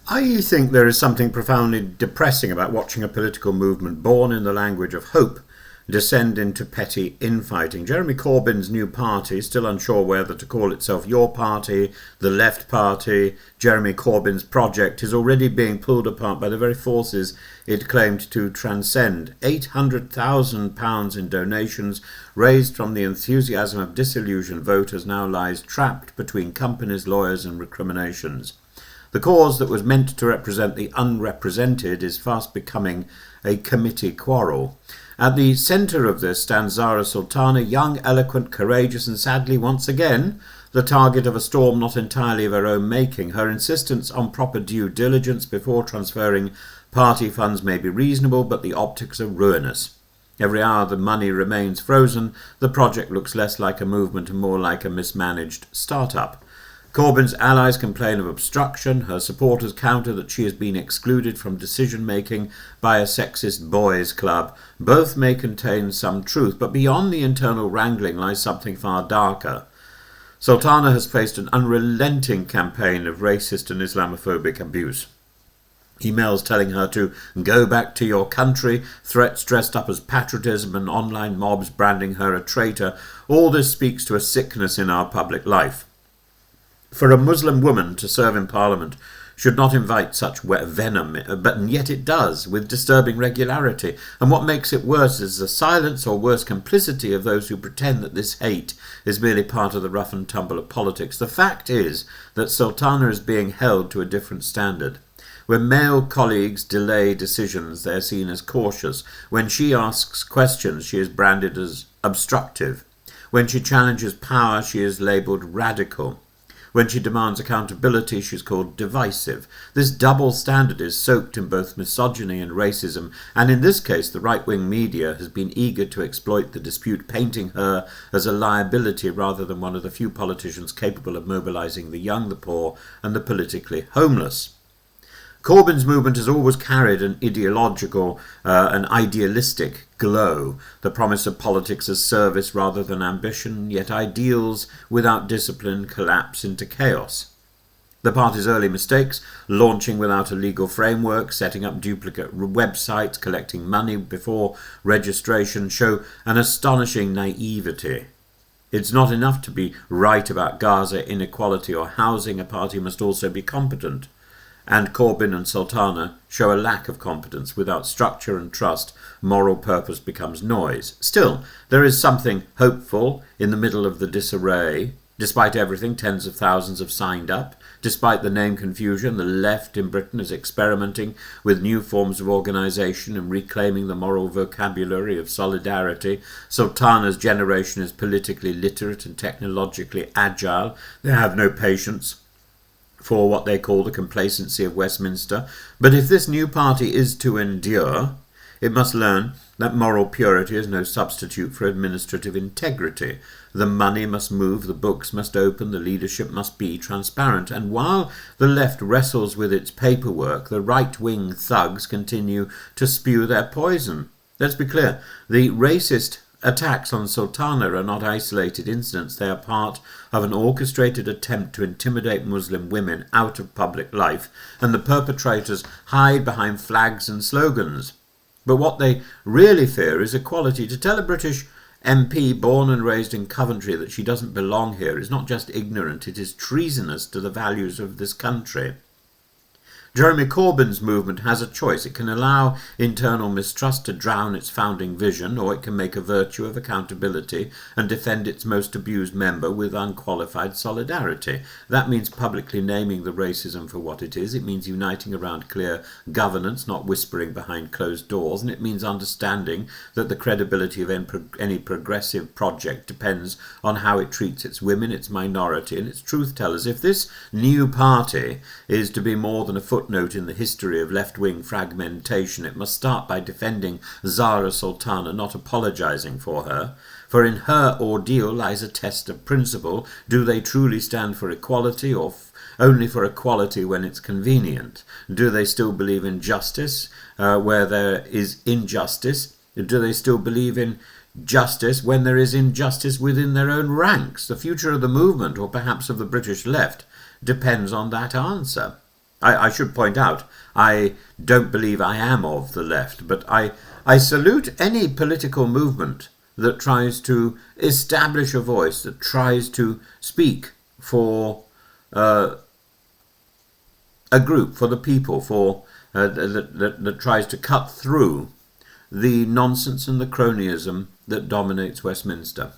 I think there is something profoundly depressing about watching a political movement born in the language of hope descend into petty infighting. Jeremy Corbyn's new party, still unsure whether to call itself Your Party, the Left Party, Jeremy Corbyn's project, is already being pulled apart by the very forces it claimed to transcend. £800,000 in donations raised from the enthusiasm of disillusioned voters now lies trapped between companies, lawyers and recriminations. The cause that was meant to represent the unrepresented is fast becoming a committee quarrel. At the centre of this stands Zara Sultana, young, eloquent, courageous and sadly once again the target of a storm not entirely of her own making. Her insistence on proper due diligence before transferring party funds may be reasonable, but the optics are ruinous. Every hour the money remains frozen, the project looks less like a movement and more like a mismanaged start-up. Corbyn's allies complain of obstruction. Her supporters counter that she has been excluded from decision-making by a sexist boys' club. Both may contain some truth, but beyond the internal wrangling lies something far darker. Sultana has faced an unrelenting campaign of racist and Islamophobic abuse. Emails telling her to go back to your country, threats dressed up as patriotism and online mobs branding her a traitor. All this speaks to a sickness in our public life. For a Muslim woman to serve in Parliament should not invite such venom, but yet it does, with disturbing regularity. And what makes it worse is the silence or worse complicity of those who pretend that this hate is merely part of the rough and tumble of politics. The fact is that Sultana is being held to a different standard. When male colleagues delay decisions, they are seen as cautious. When she asks questions, she is branded as obstructive. When she challenges power, she is labelled radical. When she demands accountability, she's called divisive. This double standard is soaked in both misogyny and racism, and in this case the right-wing media has been eager to exploit the dispute, painting her as a liability rather than one of the few politicians capable of mobilising the young, the poor and the politically homeless. Corbyn's movement has always carried an ideological, an idealistic glow, the promise of politics as service rather than ambition, yet ideals without discipline collapse into chaos. The party's early mistakes, launching without a legal framework, setting up duplicate websites, collecting money before registration, show an astonishing naivety. It's not enough to be right about Gaza, inequality or housing. A party must also be competent. And Corbyn and Sultana show a lack of competence. Without structure and trust, moral purpose becomes noise. Still, there is something hopeful in the middle of the disarray. Despite everything, tens of thousands have signed up. Despite the name confusion, the left in Britain is experimenting with new forms of organisation and reclaiming the moral vocabulary of solidarity. Sultana's generation is politically literate and technologically agile. They have no patience for what they call the complacency of Westminster. But if this new party is to endure, it must learn that moral purity is no substitute for administrative integrity. The money must move, the books must open, the leadership must be transparent. And while the left wrestles with its paperwork, the right-wing thugs continue to spew their poison. Let's be clear, the racist attacks on Sultana are not isolated incidents. They are part of an orchestrated attempt to intimidate Muslim women out of public life, and the perpetrators hide behind flags and slogans. But what they really fear is equality. To tell a British MP born and raised in Coventry that she doesn't belong here is not just ignorant, it is treasonous to the values of this country. Jeremy Corbyn's movement has a choice. It can allow internal mistrust to drown its founding vision, or it can make a virtue of accountability and defend its most abused member with unqualified solidarity. That means publicly naming the racism for what it is. It means uniting around clear governance, not whispering behind closed doors. And it means understanding that the credibility of any progressive project depends on how it treats its women, its minority and its truth-tellers. If this new party is to be more than a footnote in the history of left-wing fragmentation, it must start by defending Zara Sultana, not apologising for her. For in her ordeal lies a test of principle. Do they truly stand for equality, or only for equality when it's convenient? Do they still believe in justice where there is injustice? Do they still believe in justice when there is injustice within their own ranks? The future of the movement, or perhaps of the British left, depends on that answer. I should point out, I don't believe I am of the left, but I salute any political movement that tries to establish a voice, that tries to speak for a group, for the people, for that tries to cut through the nonsense and the cronyism that dominates Westminster.